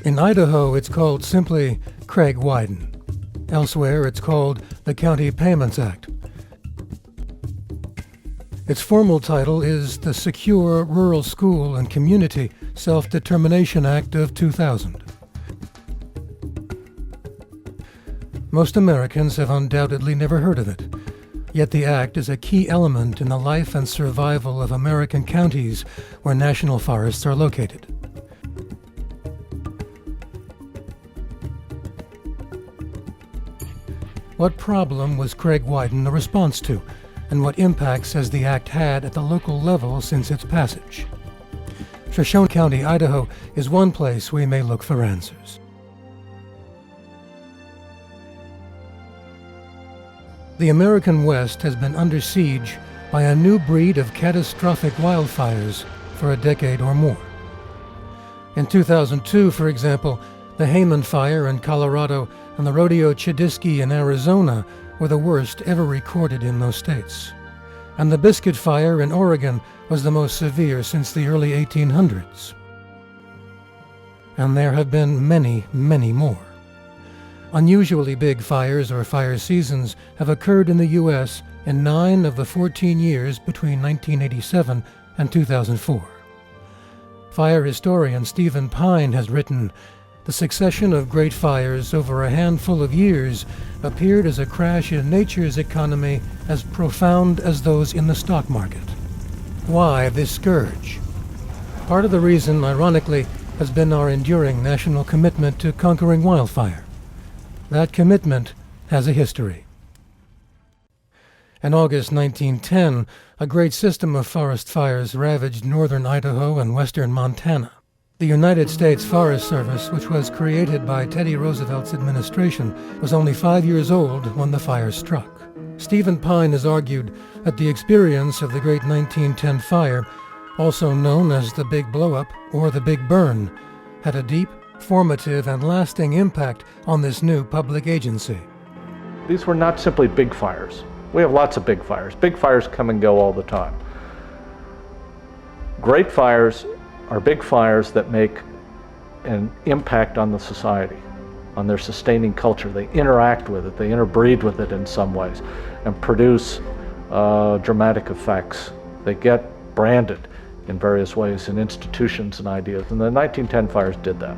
In Idaho, it's called simply Craig Wyden. Elsewhere, it's called the County Payments Act. Its formal title is the Secure Rural School and Community Self-Determination Act of 2000. Most Americans have undoubtedly never heard of it, yet the act is a key element in the life and survival of American counties where national forests are located. What problem was Craig Wyden a response to, and what impacts has the act had at the local level since its passage? Shoshone County, Idaho, is one place we may look for answers. The American West has been under siege by a new breed of catastrophic wildfires for a decade or more. In 2002, for example, the Hayman Fire in Colorado and the Rodeo Chediski in Arizona were the worst ever recorded in those states. And the Biscuit Fire in Oregon was the most severe since the early 1800s. And there have been many, many more. Unusually big fires or fire seasons have occurred in the U.S. in 9 of the 14 years between 1987 and 2004. Fire historian Stephen Pine has written, "The succession of great fires over a handful of years appeared as a crash in nature's economy as profound as those in the stock market." Why this scourge? Part of the reason, ironically, has been our enduring national commitment to conquering wildfire. That commitment has a history. In August 1910, a great system of forest fires ravaged northern Idaho and western Montana. The United States Forest Service, which was created by Teddy Roosevelt's administration, was only 5 years old when the fire struck. Stephen Pine has argued that the experience of the great 1910 fire, also known as the Big Blow-Up or the Big Burn, had a deep, formative, and lasting impact on this new public agency. These were not simply big fires. We have lots of big fires. Big fires come and go all the time. Great fires are big fires that make an impact on the society, on their sustaining culture. They interact with it, they interbreed with it in some ways, and produce dramatic effects. They get branded in various ways in institutions and ideas, and the 1910 fires did that.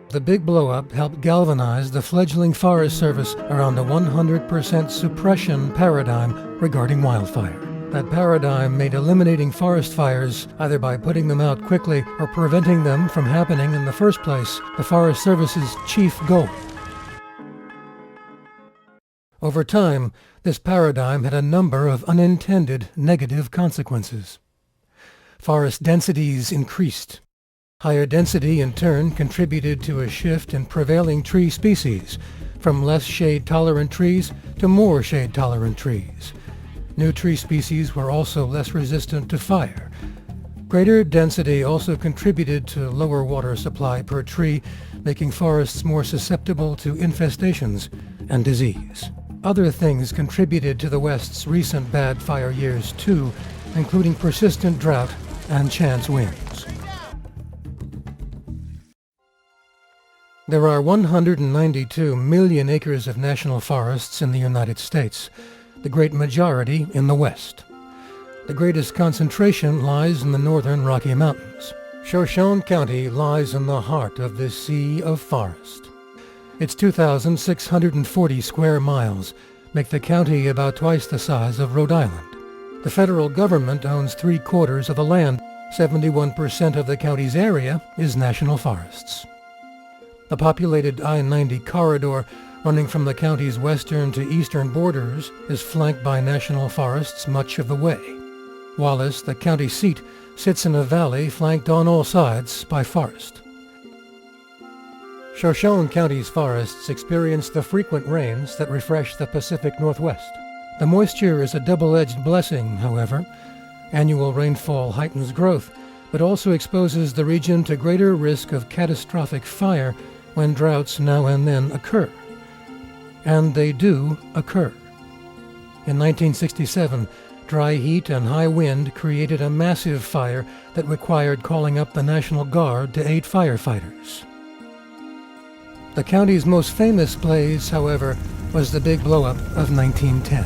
The Big Blow-Up helped galvanize the fledgling Forest Service around a 100% suppression paradigm regarding wildfire. That paradigm made eliminating forest fires, either by putting them out quickly or preventing them from happening in the first place, the Forest Service's chief goal. Over time, this paradigm had a number of unintended negative consequences. Forest densities increased. Higher density, in turn, contributed to a shift in prevailing tree species, from less shade-tolerant trees to more shade-tolerant trees. New tree species were also less resistant to fire. Greater density also contributed to lower water supply per tree, making forests more susceptible to infestations and disease. Other things contributed to the West's recent bad fire years, too, including persistent drought and chance winds. There are 192 million acres of national forests in the United States, the great majority in the West. The greatest concentration lies in the northern Rocky Mountains. Shoshone County lies in the heart of this sea of forest. Its 2,640 square miles make the county about twice the size of Rhode Island. The federal government owns 3/4 of the land. 71% of the county's area is national forests. The populated I-90 corridor running from the county's western to eastern borders is flanked by national forests much of the way. Wallace, the county seat, sits in a valley flanked on all sides by forest. Shoshone County's forests experience the frequent rains that refresh the Pacific Northwest. The moisture is a double-edged blessing, however. Annual rainfall heightens growth, but also exposes the region to greater risk of catastrophic fire when droughts now and then occur. And they do occur. In 1967, Dry heat and high wind created a massive fire that required calling up the National Guard to aid firefighters. The county's most famous blaze, however, was the Big Blow-Up of 1910.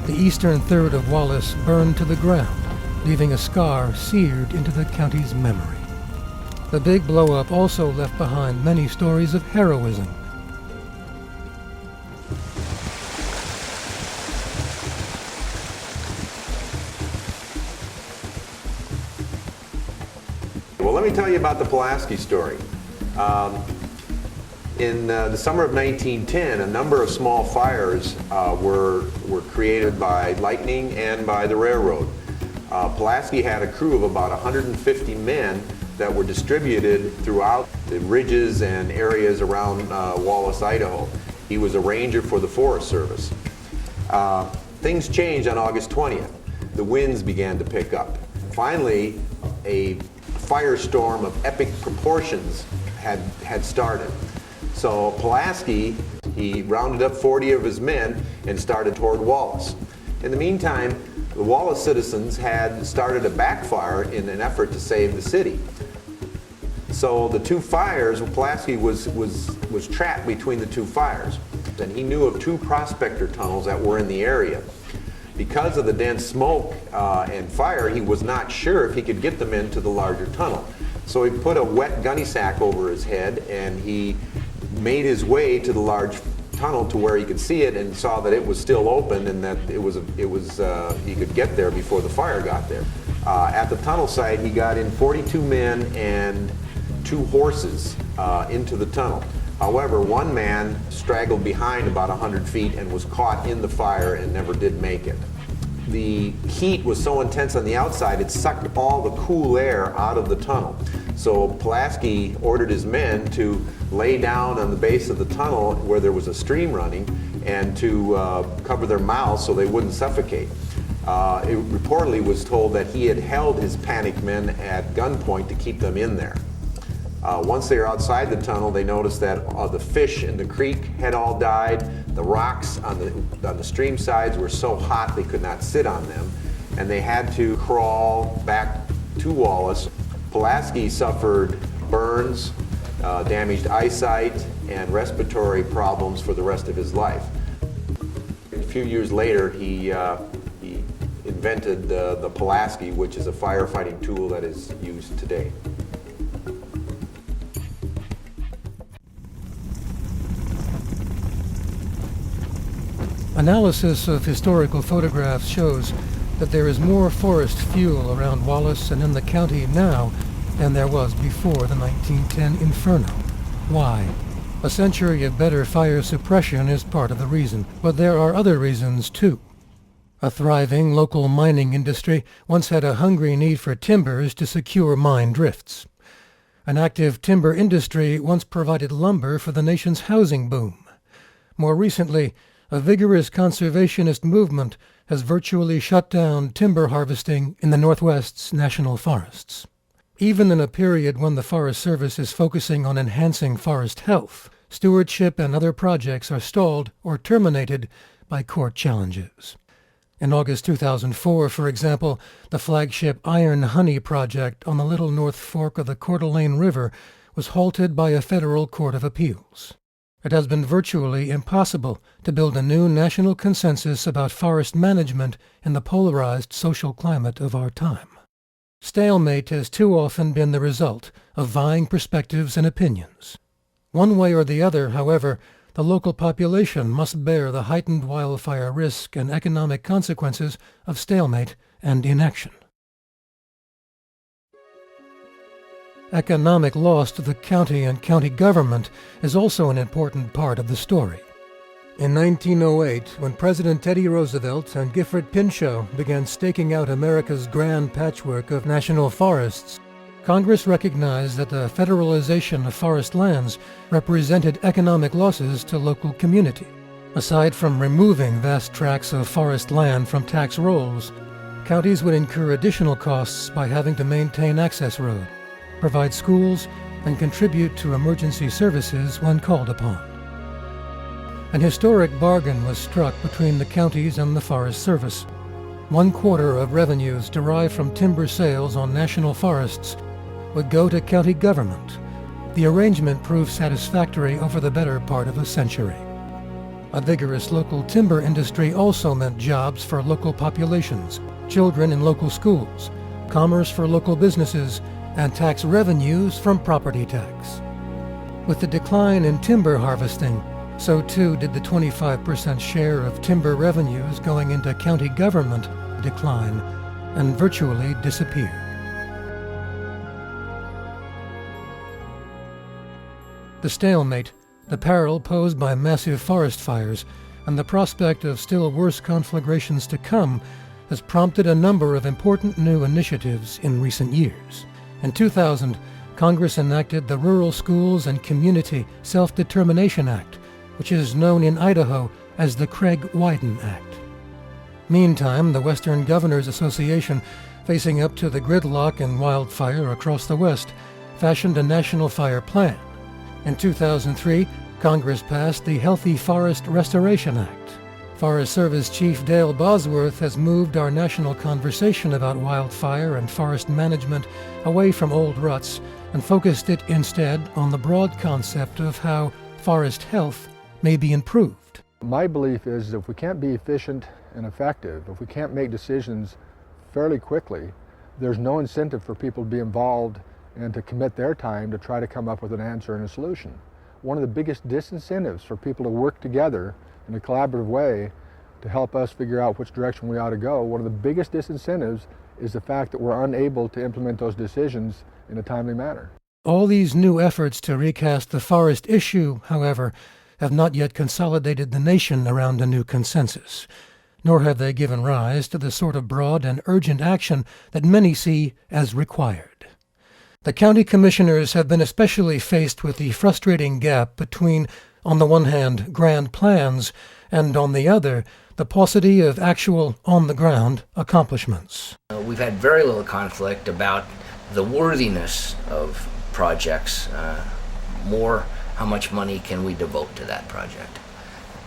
The eastern third of Wallace burned to the ground, leaving a scar seared into the county's memory. The Big Blow-Up also left behind many stories of heroism. Well, let me tell you about the Pulaski story. In the summer of 1910, a number of small fires were created by lightning and by the railroad. Pulaski had a crew of about 150 men that were distributed throughout the ridges and areas around Wallace, Idaho. He was a ranger for the Forest Service. Things changed on August 20th. The winds began to pick up. Finally, a firestorm of epic proportions had started. So Pulaski, he rounded up 40 of his men and started toward Wallace. In the meantime, the Wallace citizens had started a backfire in an effort to save the city. So the two fires, Pulaski was trapped between the two fires, and he knew of two prospector tunnels that were in the area. Because of the dense smoke and fire, he was not sure if he could get them into the larger tunnel. So he put a wet gunny sack over his head, and he made his way to the large tunnel to where he could see it, and saw that it was still open and that he could get there before the fire got there. At the tunnel site, he got in 42 men and 2 horses into the tunnel. However, one man straggled behind about 100 feet and was caught in the fire and never did make it. The heat was so intense on the outside, it sucked all the cool air out of the tunnel. So Pulaski ordered his men to lay down on the base of the tunnel where there was a stream running and to cover their mouths so they wouldn't suffocate. It reportedly was told that he had held his panicked men at gunpoint to keep them in there. Once they were outside the tunnel, they noticed that the fish in the creek had all died. The rocks on the stream sides were so hot they could not sit on them, and they had to crawl back to Wallace. Pulaski suffered burns, damaged eyesight, and respiratory problems for the rest of his life. A few years later, he invented the Pulaski, which is a firefighting tool that is used today. Analysis of historical photographs shows that there is more forest fuel around Wallace and in the county now than there was before the 1910 inferno. Why? A century of better fire suppression is part of the reason, but there are other reasons too. A thriving local mining industry once had a hungry need for timbers to secure mine drifts. An active timber industry once provided lumber for the nation's housing boom. More recently, a vigorous conservationist movement has virtually shut down timber harvesting in the Northwest's national forests. Even in a period when the Forest Service is focusing on enhancing forest health, stewardship and other projects are stalled or terminated by court challenges. In August 2004, for example, the flagship Iron Honey project on the Little North Fork of the Coeur d'Alene River was halted by a federal court of appeals. It has been virtually impossible to build a new national consensus about forest management in the polarized social climate of our time. Stalemate has too often been the result of vying perspectives and opinions. One way or the other, however, the local population must bear the heightened wildfire risk and economic consequences of stalemate and inaction. Economic loss to the county and county government is also an important part of the story. In 1908, when President Teddy Roosevelt and Gifford Pinchot began staking out America's grand patchwork of national forests, Congress recognized that the federalization of forest lands represented economic losses to local community. Aside from removing vast tracts of forest land from tax rolls, counties would incur additional costs by having to maintain access roads, provide schools, and contribute to emergency services when called upon. An historic bargain was struck between the counties and the Forest Service. 1/4 of revenues derived from timber sales on national forests would go to county government. The arrangement proved satisfactory over the better part of a century. A vigorous local timber industry also meant jobs for local populations, children in local schools, commerce for local businesses, and tax revenues from property tax. With the decline in timber harvesting, so too did the 25% share of timber revenues going into county government decline and virtually disappear. The stalemate, the peril posed by massive forest fires, and the prospect of still worse conflagrations to come has prompted a number of important new initiatives in recent years. In 2000, Congress enacted the Rural Schools and Community Self-Determination Act, which is known in Idaho as the Craig-Wyden Act. Meantime, the Western Governors Association, facing up to the gridlock and wildfire across the West, fashioned a national fire plan. In 2003, Congress passed the Healthy Forest Restoration Act. Forest Service Chief Dale Bosworth has moved our national conversation about wildfire and forest management away from old ruts and focused it instead on the broad concept of how forest health may be improved. My belief is if we can't be efficient and effective, if we can't make decisions fairly quickly, there's no incentive for people to be involved and to commit their time to try to come up with an answer and a solution. One of the biggest disincentives for people to work together in a collaborative way to help us figure out which direction we ought to go, one of the biggest disincentives is the fact that we're unable to implement those decisions in a timely manner. All these new efforts to recast the forest issue, however, have not yet consolidated the nation around a new consensus, nor have they given rise to the sort of broad and urgent action that many see as required. The county commissioners have been especially faced with the frustrating gap between, on the one hand, grand plans, and on the other, the paucity of actual, on-the-ground accomplishments. We've had very little conflict about the worthiness of projects, more how much money can we devote to that project.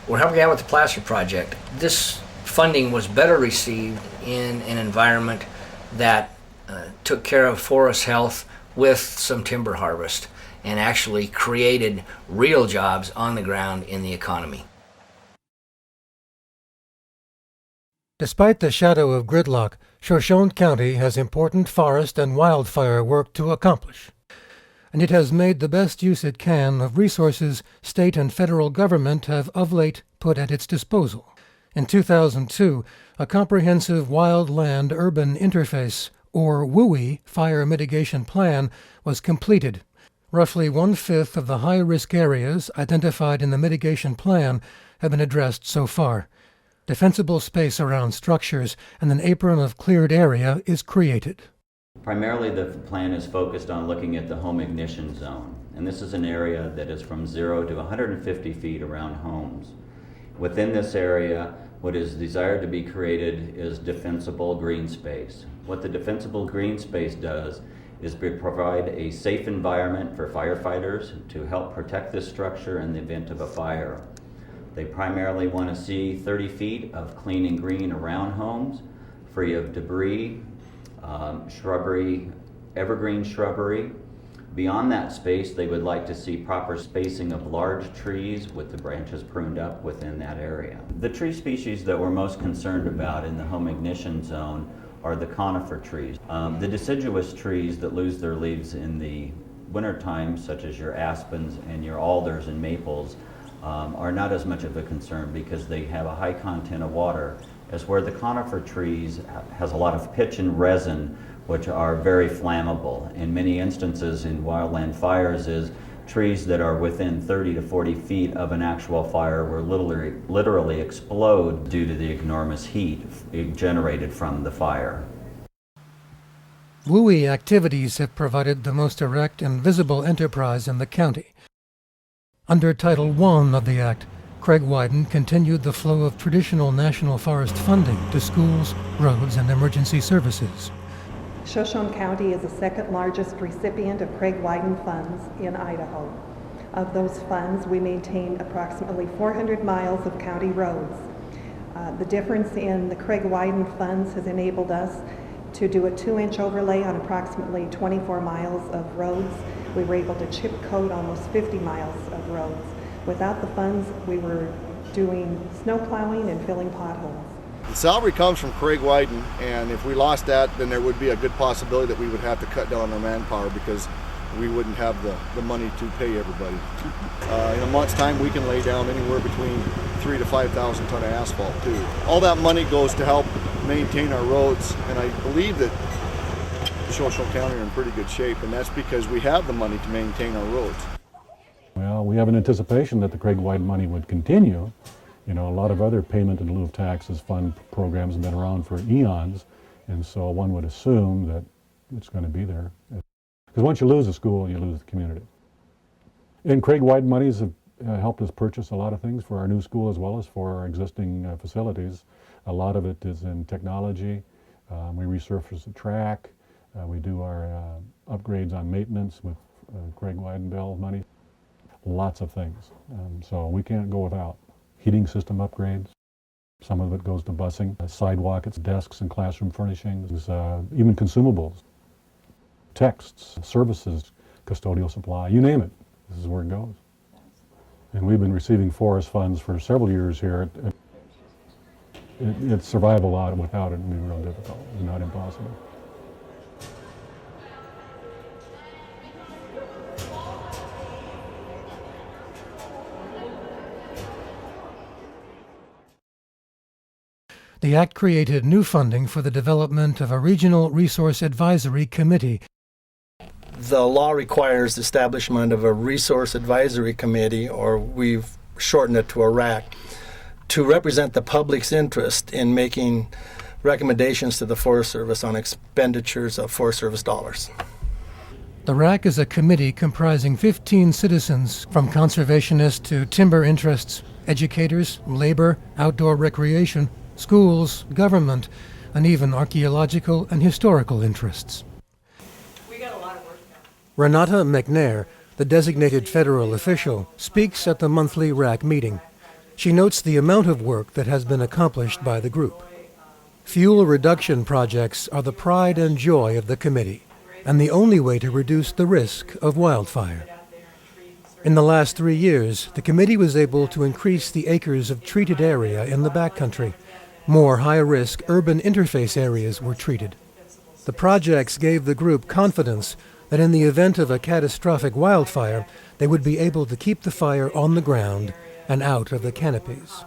We're helping out with the Placer project. This funding was better received in an environment that took care of forest health with some timber harvest and actually created real jobs on the ground in the economy. Despite the shadow of gridlock, Shoshone County has important forest and wildfire work to accomplish, and it has made the best use it can of resources state and federal government have of late put at its disposal. In 2002, a comprehensive wildland-urban interface, or WUI, fire mitigation plan was completed. Roughly 1/5 of the high-risk areas identified in the mitigation plan have been addressed so far. Defensible space around structures and an apron of cleared area is created. Primarily, the plan is focused on looking at the home ignition zone, and this is an area that is from 0 to 150 feet around homes. Within this area, what is desired to be created is defensible green space. What the defensible green space does is provide a safe environment for firefighters to help protect this structure in the event of a fire. They primarily want to see 30 feet of clean and green around homes, free of debris, shrubbery, evergreen shrubbery. Beyond that space, they would like to see proper spacing of large trees with the branches pruned up within that area. The tree species that we're most concerned about in the home ignition zone are the conifer trees. The deciduous trees that lose their leaves in the wintertime, such as your aspens and your alders and maples, are not as much of a concern because they have a high content of water, as where the conifer trees has a lot of pitch and resin, which are very flammable. In many instances in wildland fires is trees that are within 30 to 40 feet of an actual fire will literally explode due to the enormous heat generated from the fire. WUI activities have provided the most direct and visible enterprise in the county. Under Title I of the Act, Craig-Wyden continued the flow of traditional national forest funding to schools, roads, and emergency services. Shoshone County is the second largest recipient of Craig-Wyden funds in Idaho. Of those funds, we maintain approximately 400 miles of county roads. The difference in the Craig Wyden funds has enabled us to do a 2-inch overlay on approximately 24 miles of roads. We were able to chip coat almost 50 miles of roads. Without the funds, we were doing snow plowing and filling potholes. The salary comes from Craig Wyden, and if we lost that, then there would be a good possibility that we would have to cut down our manpower because we wouldn't have the money to pay everybody. In a month's time, we can lay down anywhere between 3,000 to 5,000 ton of asphalt too. All that money goes to help maintain our roads, and I believe that Shoshone County are in pretty good shape, and that's because we have the money to maintain our roads. Well, we have an anticipation that the Craig Wyden money would continue. You know, a lot of other payment in lieu of taxes fund programs have been around for eons, and so one would assume that it's going to be there. Because once you lose a school, you lose the community. And Craig Wyden monies have helped us purchase a lot of things for our new school as well as for our existing facilities. A lot of it is in technology. We resurface the track. We do our upgrades on maintenance with Craig Wyden bill money. Lots of things. So we can't go without. Heating system upgrades. Some of it goes to busing, sidewalk, it's desks and classroom furnishings, even consumables, texts, services, custodial supply, you name it. This is where it goes. And we've been receiving forest funds for several years here. It's survive a lot without it would be real difficult, it's not impossible. The Act created new funding for the development of a Regional Resource Advisory Committee. The law requires the establishment of a Resource Advisory Committee, or we've shortened it to a RAC, to represent the public's interest in making recommendations to the Forest Service on expenditures of Forest Service dollars. The RAC is a committee comprising 15 citizens, from conservationists to timber interests, educators, labor, outdoor recreation, schools, government, and even archaeological and historical interests. We got a lot of work done. Renata McNair, the designated federal official, speaks at the monthly RAC meeting. She notes the amount of work that has been accomplished by the group. Fuel reduction projects are the pride and joy of the committee, and the only way to reduce the risk of wildfire. In the last 3 years, the committee was able to increase the acres of treated area in the backcountry. More high-risk urban interface areas were treated. The projects gave the group confidence that in the event of a catastrophic wildfire, they would be able to keep the fire on the ground and out of the canopies.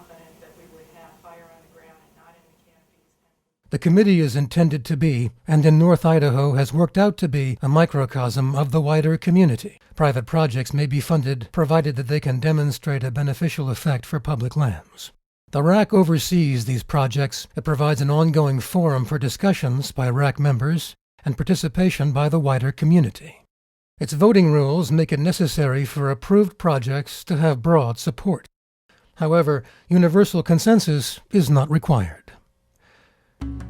The committee is intended to be, and in North Idaho has worked out to be, a microcosm of the wider community. Private projects may be funded provided that they can demonstrate a beneficial effect for public lands. The RAC oversees these projects. It provides an ongoing forum for discussions by RAC members and participation by the wider community. Its voting rules make it necessary for approved projects to have broad support. However, universal consensus is not required.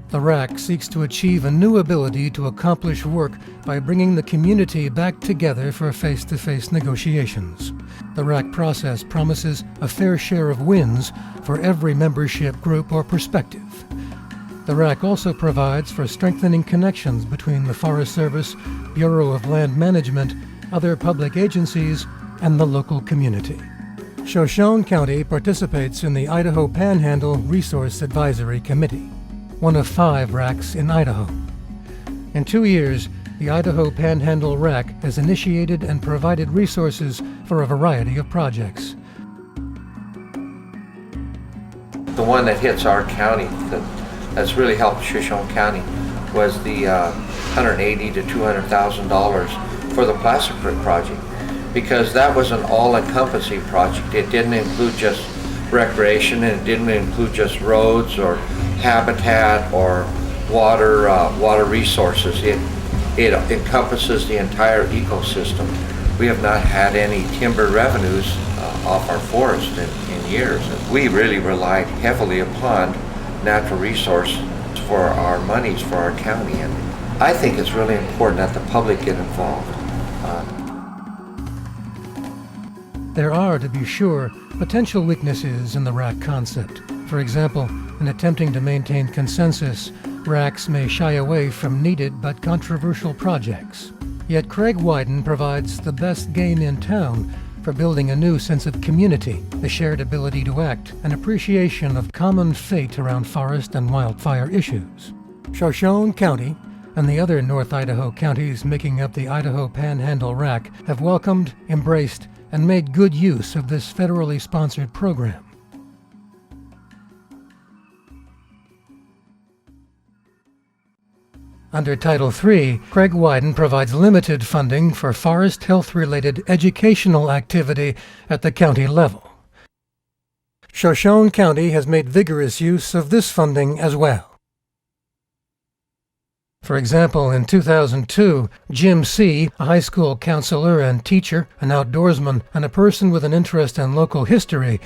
The RAC seeks to achieve a new ability to accomplish work by bringing the community back together for face-to-face negotiations. The RAC process promises a fair share of wins for every membership group or perspective. The RAC also provides for strengthening connections between the Forest Service, Bureau of Land Management, other public agencies, and the local community. Shoshone County participates in the Idaho Panhandle Resource Advisory Committee, one of 5 RACs in Idaho. In 2 years, the Idaho Panhandle RAC has initiated and provided resources for a variety of projects. The one that hits our county that's really helped Shoshone County was the $180,000 to $200,000 for the Pulaski project, because that was an all-encompassing project. It didn't include just recreation, and it didn't include just roads or habitat or water resources. It encompasses the entire ecosystem. We have not had any timber revenues off our forest in years. We really relied heavily upon natural resource for our monies for our county, and I think it's really important that the public get involved. There are, to be sure, potential weaknesses in the RAC concept. For example, in attempting to maintain consensus, RACs may shy away from needed but controversial projects. Yet Craig Wyden provides the best game in town for building a new sense of community, the shared ability to act, an appreciation of common fate around forest and wildfire issues. Shoshone County and the other North Idaho counties making up the Idaho Panhandle RAC have welcomed, embraced, and made good use of this federally sponsored program. Under Title III, Craig Wyden provides limited funding for forest health-related educational activity at the county level. Shoshone County has made vigorous use of this funding as well. For example, in 2002, Jim C., a high school counselor and teacher, an outdoorsman, and a person with an interest in local history,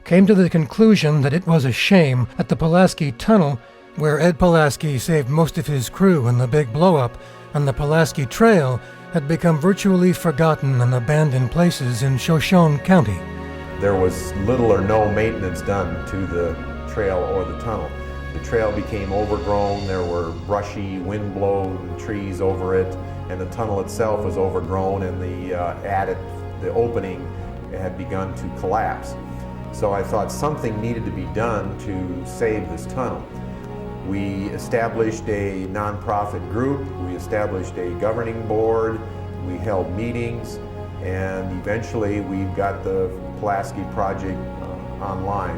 came to the conclusion that it was a shame that the Pulaski Tunnel, where Ed Pulaski saved most of his crew in the big blow-up, and the Pulaski Trail had become virtually forgotten and abandoned places in Shoshone County. There was little or no maintenance done to the trail or the tunnel. The trail became overgrown, there were brushy, wind-blown trees over it, and the tunnel itself was overgrown, and the opening had begun to collapse. So I thought something needed to be done to save this tunnel. We established a nonprofit group, we established a governing board, we held meetings, and eventually we got the Pulaski project online.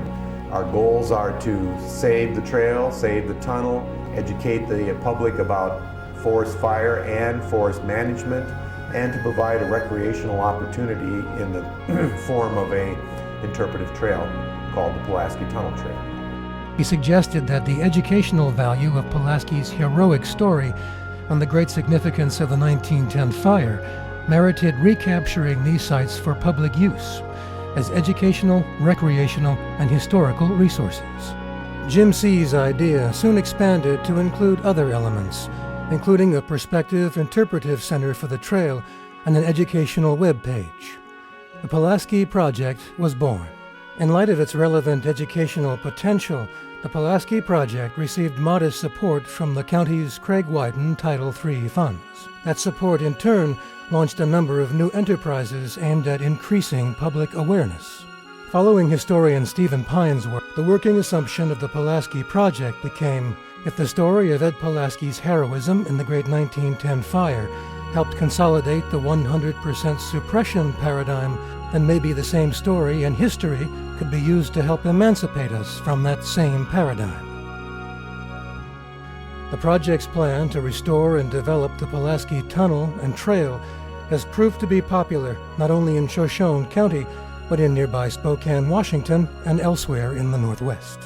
Our goals are to save the trail, save the tunnel, educate the public about forest fire and forest management, and to provide a recreational opportunity in the form of an interpretive trail called the Pulaski Tunnel Trail. He suggested that the educational value of Pulaski's heroic story and the great significance of the 1910 fire merited recapturing these sites for public use as educational, recreational, and historical resources. Jim C.'s idea soon expanded to include other elements, including a prospective interpretive center for the trail and an educational web page. The Pulaski Project was born. In light of its relevant educational potential, the Pulaski Project received modest support from the county's Craig Wyden Title III funds. That support, in turn, launched a number of new enterprises aimed at increasing public awareness. Following historian Stephen Pine's work, the working assumption of the Pulaski Project became, if the story of Ed Pulaski's heroism in the great 1910 fire helped consolidate the 100% suppression paradigm, then maybe the same story and history could be used to help emancipate us from that same paradigm. The project's plan to restore and develop the Pulaski Tunnel and Trail has proved to be popular not only in Shoshone County, but in nearby Spokane, Washington, and elsewhere in the Northwest.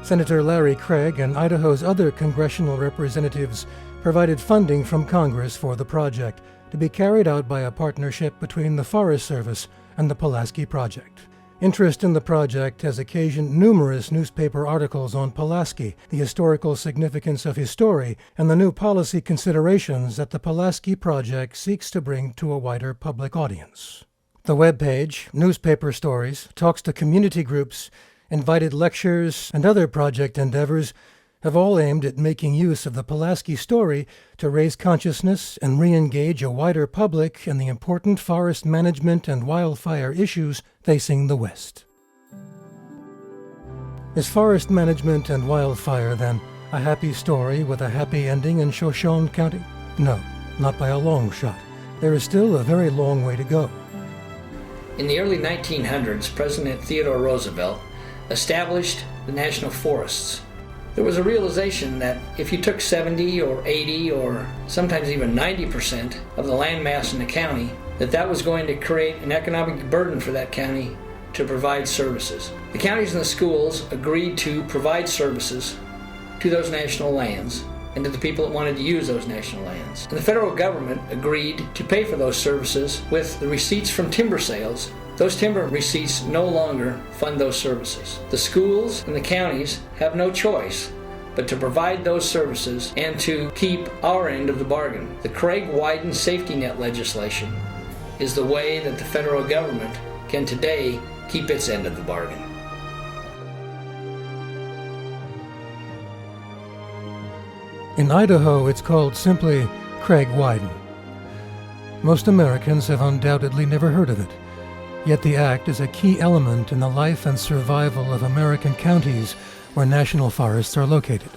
Senator Larry Craig and Idaho's other congressional representatives provided funding from Congress for the project, to be carried out by a partnership between the Forest Service and the Pulaski Project. Interest in the project has occasioned numerous newspaper articles on Pulaski, the historical significance of his story, and the new policy considerations that the Pulaski Project seeks to bring to a wider public audience. The webpage, newspaper stories, talks to community groups, invited lectures, and other project endeavors have all aimed at making use of the Pulaski story to raise consciousness and re-engage a wider public in the important forest management and wildfire issues facing the West. Is forest management and wildfire, then, a happy story with a happy ending in Shoshone County? No, not by a long shot. There is still a very long way to go. In the early 1900s, President Theodore Roosevelt established the national forests. There was a realization that if you took 70 or 80 or sometimes even 90% of the land mass in the county, that was going to create an economic burden for that county to provide services. The counties and the schools agreed to provide services to those national lands and to the people that wanted to use those national lands. And the federal government agreed to pay for those services with the receipts from timber sales. Those timber receipts no longer fund those services. The schools and the counties have no choice but to provide those services and to keep our end of the bargain. The Craig Wyden safety net legislation is the way that the federal government can today keep its end of the bargain. In Idaho, it's called simply Craig Wyden. Most Americans have undoubtedly never heard of it, yet the act is a key element in the life and survival of American counties where national forests are located.